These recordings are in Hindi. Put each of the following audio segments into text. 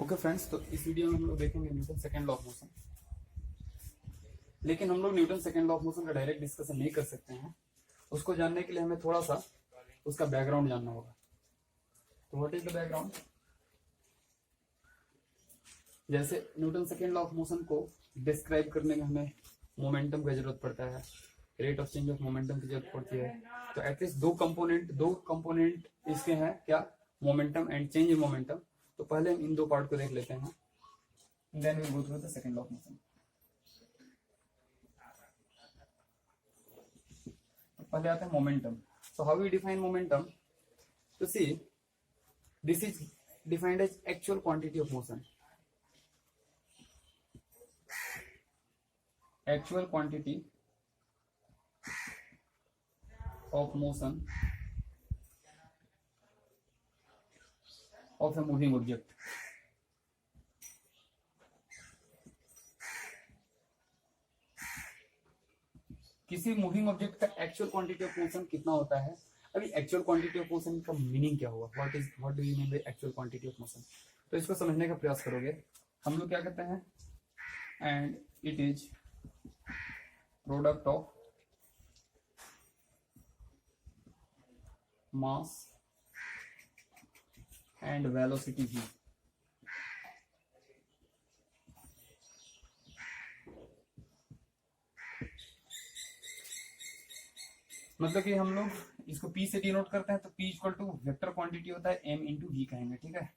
ओके फ्रेंड्स, तो इस वीडियो में हम लोग देखेंगे Newton second law of motion. लेकिन हम लोग Newton second law of motion का डायरेक्ट डिस्कशन नहीं कर सकते हैं। उसको जानने के लिए हमें थोड़ा सा उसका बैकग्राउंड जानना होगा। तो व्हाट इज द बैकग्राउंड? जैसे Newton second law of motion को डिस्क्राइब करने में हमें मोमेंटम की जरूरत पड़ता है, rate of change of momentum की जरूरत पड़ती है। तो एटलीस्ट दो कंपोनेंट इसके हैं, क्या? Momentum and change in momentum. तो पहले हम इन दो पार्ट को देख लेते हैं, then we go through the second law of motion. पहले आते हैं momentum. So how we define momentum? तो see, this is defined as actual quantity of motion. Actual quantity of motion of a moving object. किसी मूविंग ऑब्जेक्ट का एक्चुअल क्वांटिटी ऑफ मोशन कितना होता है? अभी एक्चुअल क्वांटिटी ऑफ मोशन का मीनिंग क्या हुआ? What do you mean by actual quantity of motion? तो इसको समझने का प्रयास करोगे। हम लोग क्या कहते हैं? And it is product of mass and velocity v। मतलब कि हम लोग इसको p से डिनोट करते हैं, तो p equal to vector quantity होता है m इंटू v कहेंगे, ठीक है।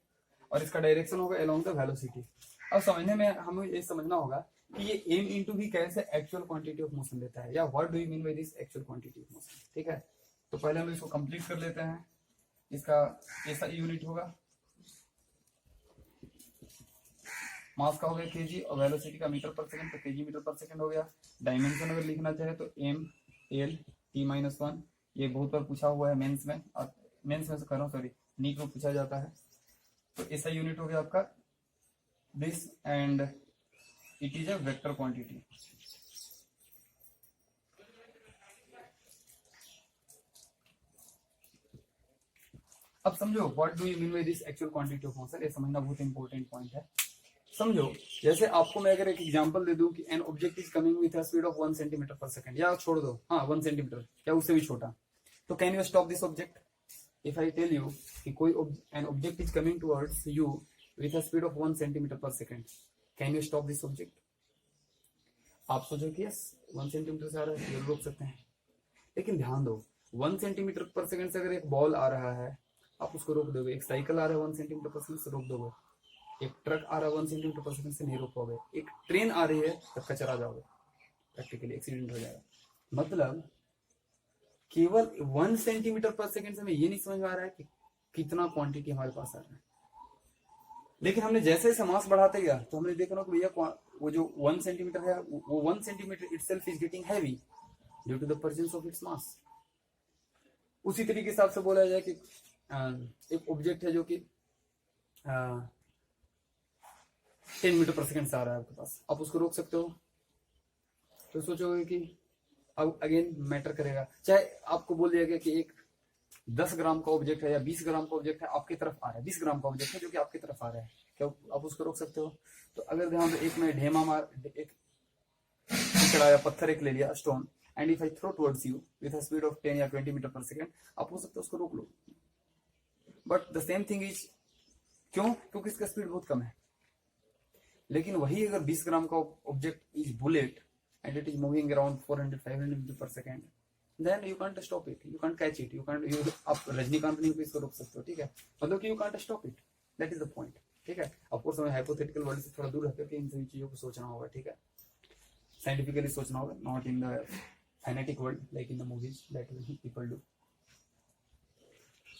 और इसका डायरेक्शन होगा अलोंग द वेलोसिटी। अब समझने में हमें ये समझना होगा कि ये m इंटू वी कैसे एक्चुअल क्वांटिटी ऑफ मोशन देता है, या what do you mean by this actual quantity of motion, ठीक है। तो पहले हम इसको कंप्लीट कर लेते हैं। इसका ऐसा यूनिट होगा, मास का हो गया केजी और वेलोसिटी का मीटर पर सेकंड, तो केजी मीटर पर सेकंड हो गया। डायमेंशन अगर लिखना चाहे तो m l t-1। ये बहुत बार पूछा हुआ है मेंस में, और मेंस में से कर रहा हूँ, सॉरी, नीट में पूछा जाता है। तो ऐसा यूनिट हो गया आपका this, and it is a vector quantity। अब समझो what do you mean by this actual quantity of motion. ये समझना बहुत इंपॉर्टेंट पॉइंट है। समझो, जैसे आपको मैं अगर एक एग्जांपल दे दूं कि N object is coming with a speed of 1 centimetre per second, या छोड़ दो, हाँ 1 सेंटीमीटर या उससे भी छोटा, तो can you stop this object? If I tell you कि कोई an object is coming towards you with a speed of 1 centimetre per second, can you stop this object? आप सोचो कि यस 1 सेंटीमीटर से आ रहा है, रोक सकते हैं। लेकिन ध्यान दो, 1 सेंटीमीटर पर सेकंड से अगर एक बॉल आ रहा है, आप उसको रोक दोगे। एक साइकिल आ रहा है 1 सेंटीमीटर पर सेकंड से, रोक दोगे। एक ट्रक आ रहा है 1 सेंटीमीटर पर सेकंड से, नहीं रोक पाओगे। एक ट्रेन आ रही है, तब कचरा जाओगे, प्रैक्टिकली एक्सीडेंट हो जाएगा। मतलब केवल 1 सेंटीमीटर पर सेकंड से हमें ये नहीं समझ में आ रहा है कि कितना क्वांटिटी हमारे पास आ रहा है। लेकिन हमने जैसे जैसे मास बढ़ाते गया, तो हमने देखा ना कि भैया वो जो 1 सेंटीमीटर है, वो 1 centimetre itself is getting heavy due to the presence of its mass. उसी तरीके से आपसे बोला जाए कि एक ऑब्जेक्ट है जो कि 10 मीटर पर सेकंड से आ रहा है आपके पास, आप उसको रोक सकते हो? तो सोचोगे कि अब अगेन मैटर करेगा। चाहे आपको बोल दिया गया कि एक 10 ग्राम का ऑब्जेक्ट है या 20 ग्राम का ऑब्जेक्ट है आपकी तरफ आ रहा है, 20 ग्राम का ऑब्जेक्ट है जो कि आपकी तरफ आ रहा है, क्या आप उसको रोक सकते हो? तो अगर ध्यान दो, एक मैं ढेमा मार, एक चढ़ाया पत्थर, एक ले लिया stone, and if I throw towards you with a speed of 10 या 20 मीटर पर सेकंड, आप हो सकते हो उसको रोक लो। But the same thing is, क्यों? क्योंकि इसका स्पीड बहुत कम है। लेकिन वही अगर 20 ग्राम का object is bullet and it is moving around 400-500 metre per second, then you can't stop it, you can't catch it, आप रजनीकांत नहीं को इसको रोक सकते हो, ठीक है। मतलब कि you can't stop it, that is the point, ठीक है। ऑफ कोर्स हमें हाइपोथेटिकल वर्ल्ड से थोड़ा दूर रहकर के इन सभी चीजों को सोचना होगा, ठीक है। साइंटिफिकली सोचना होगा, not in the fanatic world like in the movies that people do.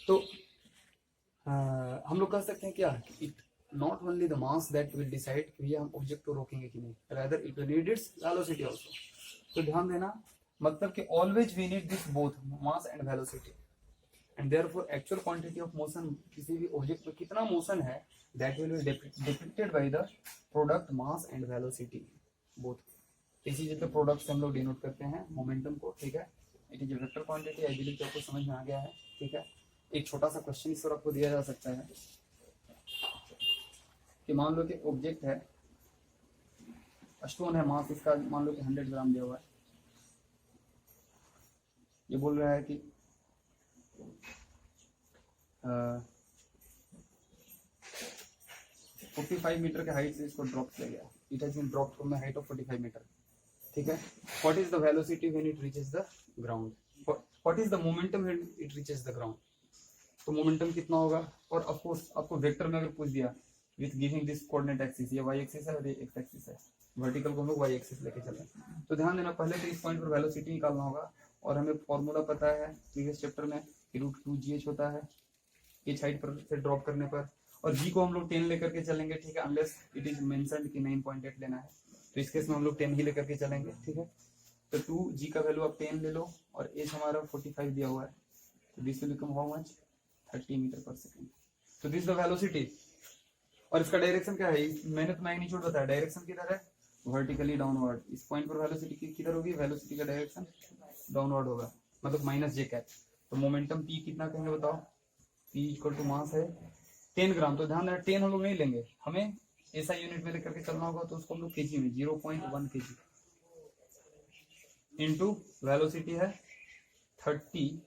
तो हम लोग कह सकते हैं क्या, it not only the mass that will decide कि हम ऑब्जेक्ट को रोकेंगे कि नहीं, rather it will need its velocity also. तो ध्यान देना, मतलब कि always we need this both mass and velocity, and therefore actual quantity of motion, किसी भी ऑब्जेक्ट में कितना मोशन है, that will be depicted by the product mass and velocity both. इसी जगह प्रोडक्ट से हम लोग डिनोट करते हैं मोमेंटम को, ठीक है। It is vector quantity. I believe आपको समझ में आ गया है, ठीक है। एक छोटा सा क्वेश्चन इस पर आपको दिया जा सकता है कि मान लो कि ऑब्जेक्ट है, स्टोन है, मास इसका मान लो कि 100 ग्राम दिया हुआ है। ये बोल रहा है कि 45 मीटर के हाइट से इसको ड्रॉप किया गया। It has been dropped from the height of 45 metre. ठीक है। What is the velocity when it reaches the ground? What is the momentum when it reaches the ground? तो मोमेंटम कितना होगा? और ऑफ कोर्स आपको वेक्टर में अगर पूछ दिया with giving this coordinate axis, ये वाई एक्सिस है और ये एक्स एक्सिस है, वर्टिकल को हम लोग वाई एक्सिस लेके चले, तो ध्यान देना पहले तो इस पॉइंट पर वेलोसिटी निकालना होगा। और हमें फॉर्मूला पता है प्रीवियस चैप्टर में कि √2gh होता है एच हाइट पर से ड्रॉप करने पर, और g को हम लोग 10 लेकर के चलेंगे। ठीक है, अनलेस इट इज मेंशन्ड कि 9.8 लेना है, तो इस केस में हम लोग 10 ही लेकर के चलेंगे। ठीक है, तो 2g का वैल्यू आप 10 ले लो और h हमारा 45 दिया हुआ है, तो this will become how much? 30 metre per second. तो दिस द वेलोसिटी। और इसका डायरेक्शन क्या है? मैंने तो मैग्नीट्यूड बताया, डायरेक्शन किधर है? Vertically downward. इस पॉइंट पर वेलोसिटी किधर होगी? वेलोसिटी का डायरेक्शन डाउनवर्ड होगा, मतलब माइनस जे कैप। तो मोमेंटम p कितना कहेंगे बताओ? p इक्वल टू मास है 10 ग्राम। तो ध्यान देना 10 हम लोग नहीं लेंगे, हमें ऐसा यूनिट में लेकर के चलना होगा, तो उसको हम लोग केजी में 0.1 kg इंटू वेलोसिटी है 30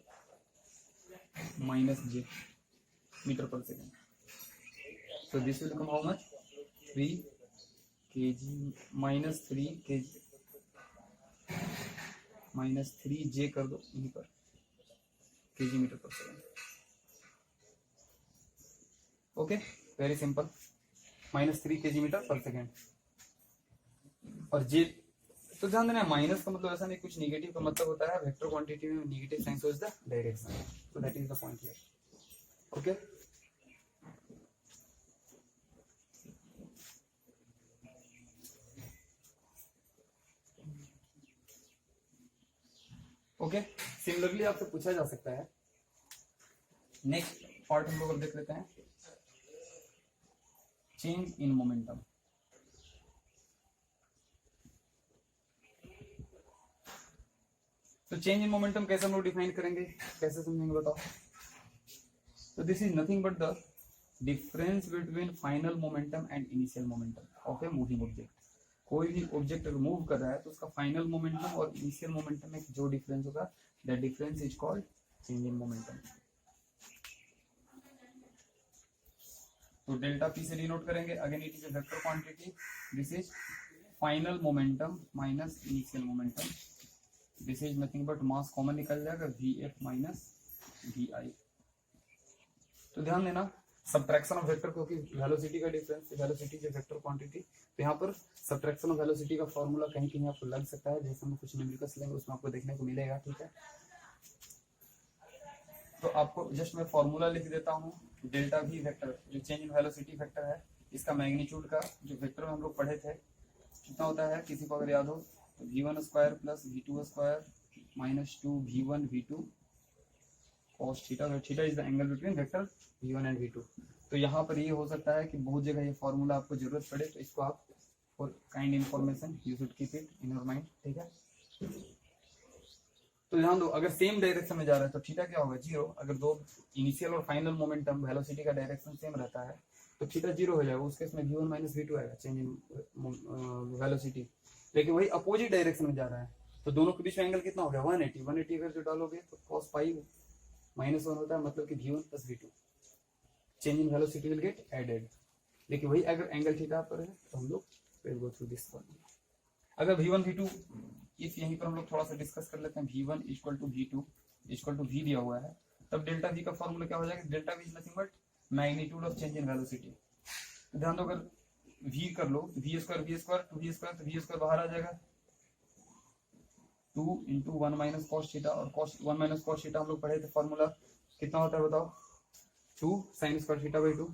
minus J metre per second. So this will become how much? 3 kg minus 3 kg minus 3j कर दो यहीं पर, kg metre per second. Okay, very simple, -3 kg metre per second. और j तो ध्यान देना माइनस का मतलब ऐसा नहीं, कुछ निगेटिव का मतलब होता है वेक्टर क्वांटिटी में negative sign shows the direction, so that is the point here. Okay, okay, similarly आपसे पूछा जा सकता है। नेक्स्ट पार्ट हम लोग अब देख लेते हैं, चेंज इन मोमेंटम। तो चेंज इन मोमेंटम कैसे हम लोग डिफाइन करेंगे, कैसे समझेंगे बताओ? तो this is nothing but the difference between final momentum and initial momentum of a moving object. कोई भी ऑब्जेक्ट अगर मूव कर रहा है तो उसका फाइनल मोमेंटम और इनिशियल मोमेंटम में जो डिफरेंस होगा, that difference is called change in momentum. तो डेल्टा पी से डिनोट करेंगे, again it is a vector quantity, this is final momentum minus initial momentum, this is nothing but mass common निकल जाएगा vf माइनस vi। तो ध्यान देना सब्ट्रैक्शन ऑफ वेक्टर, क्योंकि वेलोसिटी का डिफरेंस, वेलोसिटी जो वेक्टर क्वांटिटी, तो यहाँ पर सब्ट्रैक्शन ऑफ वेलोसिटी का फॉर्मूला कहीं कहीं आपको लग सकता है, जैसे हम कुछ न्यूमेरिकल्स लेंगे उसमें आपको देखने को मिलेगा। ठीक है, तो आपको जस्ट मैं फॉर्मूला लिख देता हूँ। डेल्टा वी वेक्टर जो चेंज इन वेलोसिटी वेक्टर है, इसका मैग्नीट्यूड का जो वेक्टर में हम लोग पढ़े थे कितना होता है, किसी को अगर याद हो तो v1 square plus v2 square minus 2 v1 v2 cos theta, where theta is the angle between vector v1 and v2। तो यहाँ पर ये हो सकता है कि बहुत जगह ये फॉर्मूला आपको जरूरत पड़े, तो इसको आप for kind information you should keep it in your mind. ठीक है, तो ध्यान दो अगर सेम डायरेक्शन में जा रहा है तो थीटा क्या होगा? 0। अगर दो इनिशियल और फाइनल मोमेंटम वेलोसिटी का डायरेक्शन सेम रहता है तो थीटा 0 हो जाएगा, उस केस में v1 माइनस v2 आएगा चेंज इन वेलोसिटी। लेकिन वही अपोजिट डायरेक्शन में जा रहा है तो दोनों के बीच में एंगल कितना हो गया? 180। 180 अगर जो डालोगे तो cos फाइव -1 होता है, मतलब कि v1 प्लस v2, change in velocity will get added. लेकिन वही अगर एंगल थीटा पर है तो हम लोग will go through this formula. अगर v1 v2 इस यहीं पर हम लोग थोड़ा सा डिस्कस कर लेते हैं, v1 equal to v2 equal to v दिया हुआ है, तब डेल्टा v का फॉर्मूला क्या हो जाएगा? Delta v is nothing but magnitude of change in velocity. ध्यान दो अगर v कर लो v square to v square, तो v स्क्वायर बाहर आ जाएगा 2 इंटू 1 माइनस कॉस थीटा, और कॉस 1 माइनस कॉस थीटा हम लोग पढ़े थे फॉर्मूला कितना होता है बताओ? 2 साइन स्क्वायर थीटा बाई 2।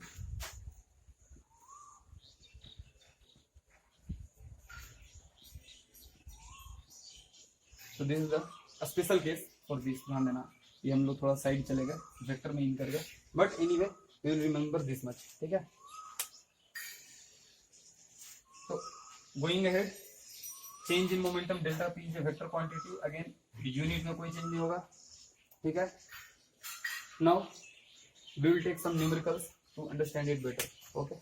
तो this is the special case for this, ध्यान देना ये हम लोग थोड़ा साइड चले गए, वेक्टर में इन कर गए, but anyway we will remember this much. ठीक है, तो going ahead, change in momentum delta P is vector quantity, again unit में कोई चेंज नहीं होगा। ठीक है, now we will take some numericals to understand it better. Okay,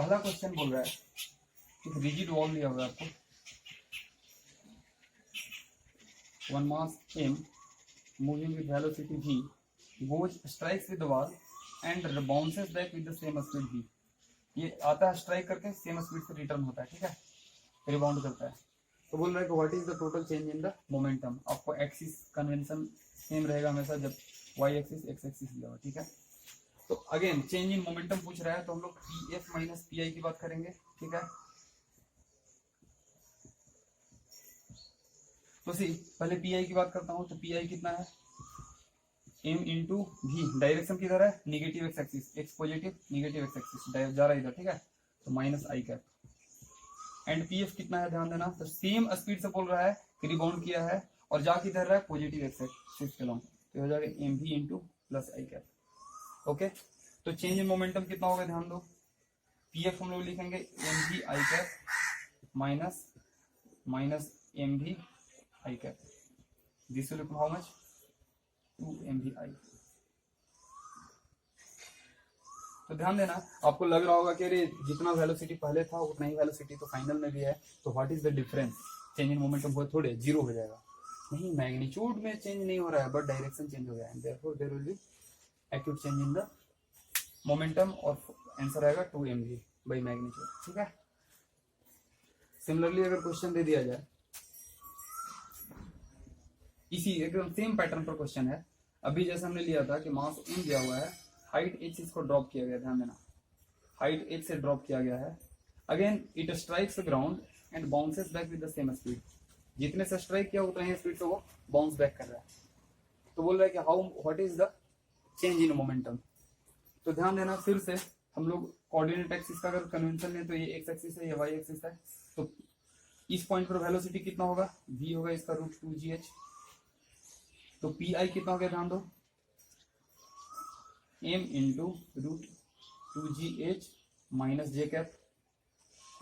पहला क्वेश्चन बोल रहा है कि रिजिड वॉल दिया हुआ है आपको, one mass m moving with velocity v goes strikes with the wall and bounces back with the same speed v। ये आता है स्ट्राइक करके सेम स्पीड से रिटर्न होता है, ठीक है, रिबाउंड करता है। तो बोल रहा है कि what is the total change in the momentum. आपको एक्सिस कन्वेंशन सेम रहेगा हमेशा, जब वाई एक्सिस एक्स एक्सिस दिया हुआ, ठीक है। तो अगेन चेंज इन मोमेंटम पूछ रहा है, तो हम लोग P F minus P I की बात करेंगे, ठीक है। तो सी पहले पी आई की बात करता हूँ, तो पी आई कितना है, एम इंटू वी, डायरेक्शन किधर है, negative x axis, x positive negative x axis जा रहा है इधर, ठीक है, तो minus I cap. And P F कितना है, ध्यान देना, तो सेम स्पीड से बोल रहा है कि रिबाउंड किया है और जा किधर रहा है, पॉजिटिव एक्स एक्सिस के लॉन्ग, तो हो जाएगा M V into plus I cap. Okay, तो चेंज इन मोमेंटम कितना होगा, ध्यान दो, पी एफ हम लोग लिखेंगे M V I cap minus minus M V I cap, this will how much, 2 mvi। तो ध्यान देना, आपको लग रहा होगा कि अरे जितना वेलोसिटी पहले था उतना ही वेलोसिटी तो फाइनल में भी है, तो what is the difference, change in momentum हो थोड़े जीरो हो जाएगा, नहीं मैग्नीट्यूड में चेंज नहीं हो रहा है बट डायरेक्शन चेंज हो गया है, therefore there will be acute change in the momentum और आंसर आएगा 2 mg बाई मैग्नीट्यूड, ठीक है। सिमिलरली अगर क्वेश्चन दे दिया जाए, इसी एकदम सेम पैटर्न पर क्वेश्चन है, अभी जैसे हमने लिया था कि मास m दिया हुआ है, हाइट h इसको ड्रॉप किया गया, ध्यान देना, हाइट h से ड्रॉप किया गया है, again it strikes the ground and bounces back with the same speed, जितने से स्ट्राइक किया उतना ही स्पीड से वो बाउंस बैक कर रहा है। तो बोल रहा है कि how what is the change in momentum. तो ध्यान देना, फिर से हम लोग कोऑर्डिनेट एक्सिस का अगर कन्वेंशन है तो ये एक्स एक्सिस है, ये वाई एक्सिस है, तो इस पॉइंट पर वेलोसिटी कितना होगा, v होगा इसका √2gh, तो पी आई कितना हो गया, ध्यान दो, m into √2gh minus J cap,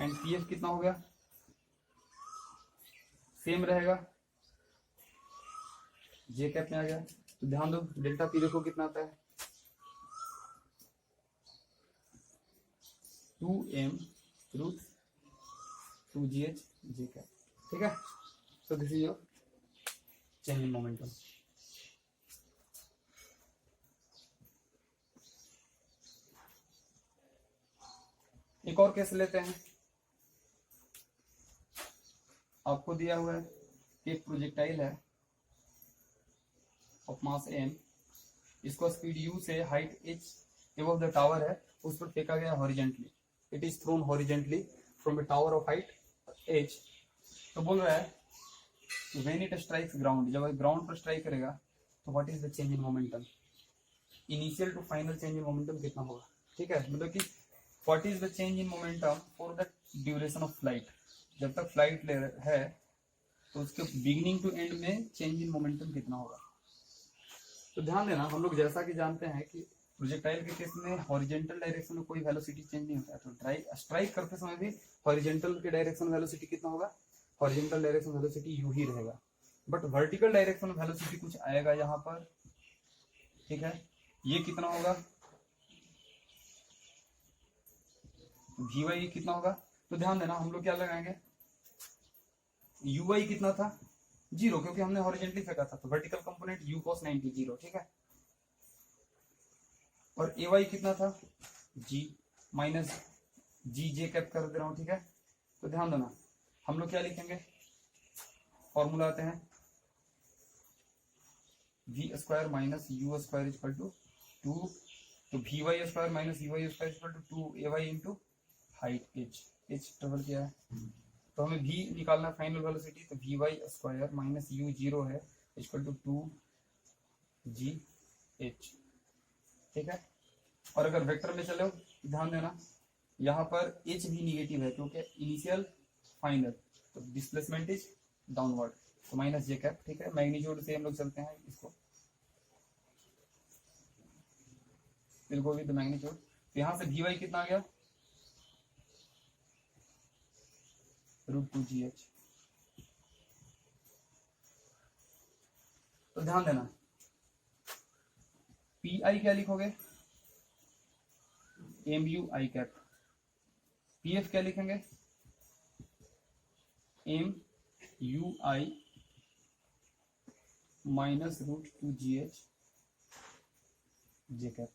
and P F कितना हो गया, सेम रहेगा, जे कैप में आ गया। तो ध्यान दो डेल्टा पी देखो कितना आता है, 2m √2gh जे कैप, ठीक है। So this is your change in momentum. एक और केस लेते हैं, आपको दिया हुआ है कि एक प्रोजेक्टाइल है ऑफ मास m, इसको स्पीड u से height h above the tower है उस पर फेंका गया horizontally, it is thrown horizontally from a tower of height h। तो बोल रहा है व्हेन इट स्ट्राइक्स ग्राउंड, जब ग्राउंड पर स्ट्राइक करेगा तो what is the change in momentum, initial to final change in momentum कितना होगा, ठीक है, मतलब कि what is the change in momentum for the duration of flight, जब तक फ्लाइट है तो उसके बिगिनिंग टू एंड में चेंज इन मोमेंटम कितना होगा। तो ध्यान देना, हम लोग जैसा कि जानते हैं कि प्रोजेक्टाइल के केस में हॉरिजेंटल डायरेक्शन में कोई वेलोसिटी चेंज नहीं होता है, तो स्ट्राइक करते समय भी हॉरिजेंटल के डायरेक्शन वेलोसिटी कितना होगा, हॉरिजेंटल डायरेक्शन वेलोसिटी यू ही रहेगा, बट वर्टिकल डायरेक्शन वेलोसिटी कुछ आएगा यहाँ पर, ठीक है, ये कितना होगा, वी वाई कितना होगा। तो ध्यान देना, हम लोग क्या लगाएंगे, यू वाई कितना था, 0, क्योंकि हमने हॉरिजेंटली फेंका था, तो वर्टिकल कंपोनेंट u cos 90 0, ठीक है, और ए वाई कितना था, g माइनस जी जे कैप कर दे रहा हूं, ठीक है। तो ध्यान देना, हम लोग क्या लिखेंगे, फॉर्मूला आते हैं v square minus u square equal to 2, तो v y square minus u y square equal to 2 a y into height h travel किया है, तो हमें v निकालना फाइनल वेलोसिटी, तो v y square minus u 0 है इक्वल टू 2gh, ठीक है। और अगर वेक्टर में चलो, ध्यान देना यहाँ पर h भी निगेटिव है क्योंकि इनिशियल फाइनल, तो डिस्प्लेसमेंट इज डाउनवर्ड, तो माइनस जे कैप, ठीक है। मैग्नीट्यूड से हम लोग चलते हैं इसको, विल गो विद मैग्नीट्यूड, तो यहाँ से वी वाई कितना आ गया, √2gh। तो ध्यान देना, पी आई क्या लिखोगे, m u i cap p f क्या लिखेंगे, m u i minus √2gh j cap.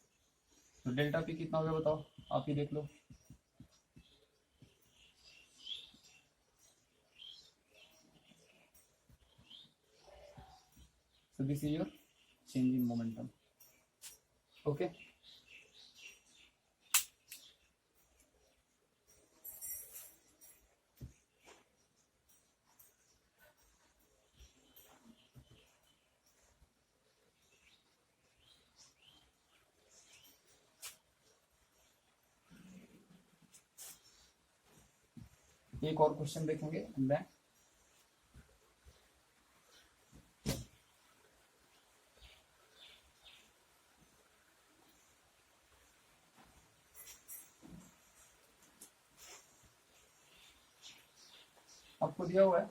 तो डेल्टा पी कितना हो गया बताओ, आप ही देख लो। So this is your change in momentum. Okay. एक और क्वेश्चन देखेंगे देन आपको दिया हुआ है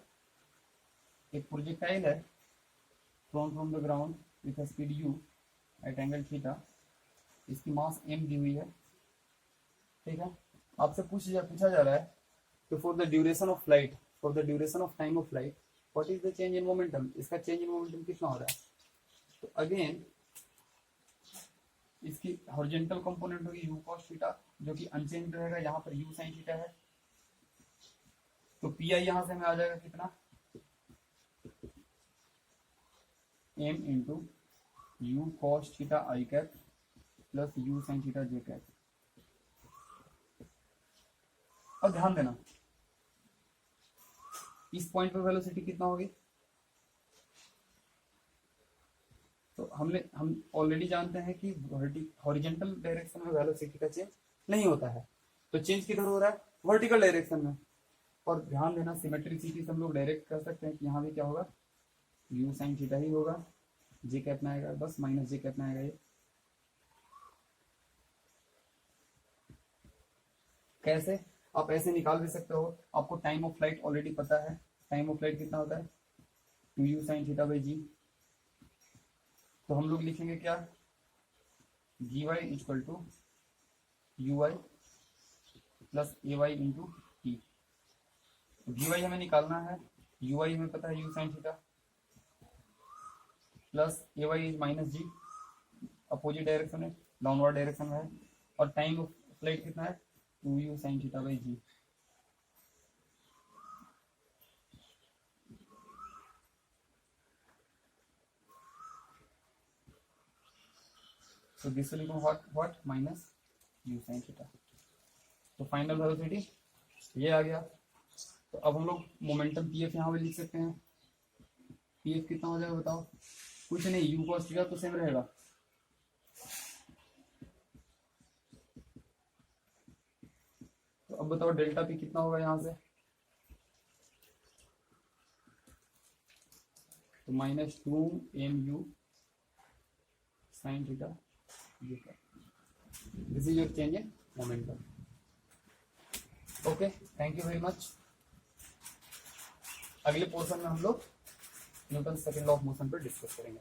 एक प्रोजेक्टाइल है thrown from the ground with a speed u at angle theta, इसकी मास m दी हुई है, ठीक है। आपसे पूछा जा रहा है कि for the duration of flight, for the duration of time of flight what is the change in momentum, इसका चेंज इन मोमेंटम कितना हो रहा है। तो अगेन इसकी हॉरिजॉन्टल कंपोनेंट होगी u cos थीटा जो कि अनचेंज रहेगा, यहाँ पर u sin थीटा है। तो pi यहां से हमें आ जाएगा कितना, m into u cos theta i cap plus u sin theta j cap. अब ध्यान देना इस पॉइंट पर वेलोसिटी कितना होगी, तो हम ऑलरेडी जानते हैं कि हॉरिजॉन्टल डायरेक्शन में वेलोसिटी का चेंज नहीं होता है, तो चेंज किधर हो रहा है, वर्टिकल डायरेक्शन में। और ध्यान देना सिमेट्रिसिटी से हम लोग डायरेक्ट कर सकते हैं कि यहाँ भी क्या होगा, u sin थीटा ही होगा, जे कैप में आएगा, बस माइनस जे कैप में आएगा ये। कैसे, आप ऐसे निकाल भी सकते हो, आपको टाइम ऑफ फ्लाइट ऑलरेडी पता है, टाइम ऑफ फ्लाइट कितना होता है 2u sin थीटा बाई जी। तो हम लोग लिखेंगे क्या, gy equal to ui plus ay into t. gy हमें निकालना है, ui हमें पता है u sin theta plus ay is minus g, opposite direction में डाउनवर्ड डायरेक्शन में है, और टाइम ऑफ फ्लाइट कितना है 2u sin theta by g. So this will become what minus u sin theta. तो फाइनल वेलोसिटी ये आ गया। तो अब हम लोग मोमेंटम pf यहाँ पे लिख सकते हैं, pf कितना हो जाएगा बताओ, कुछ नहीं u cos थीटा तो सेम रहेगा, तो अब बताओ डेल्टा p कितना होगा यहाँ से, तो minus 2mu sin theta. This is your change in momentum. Okay, thank you very much. अगले पोर्शन में हम लोग Newton second law of motion पर डिस्कस करेंगे।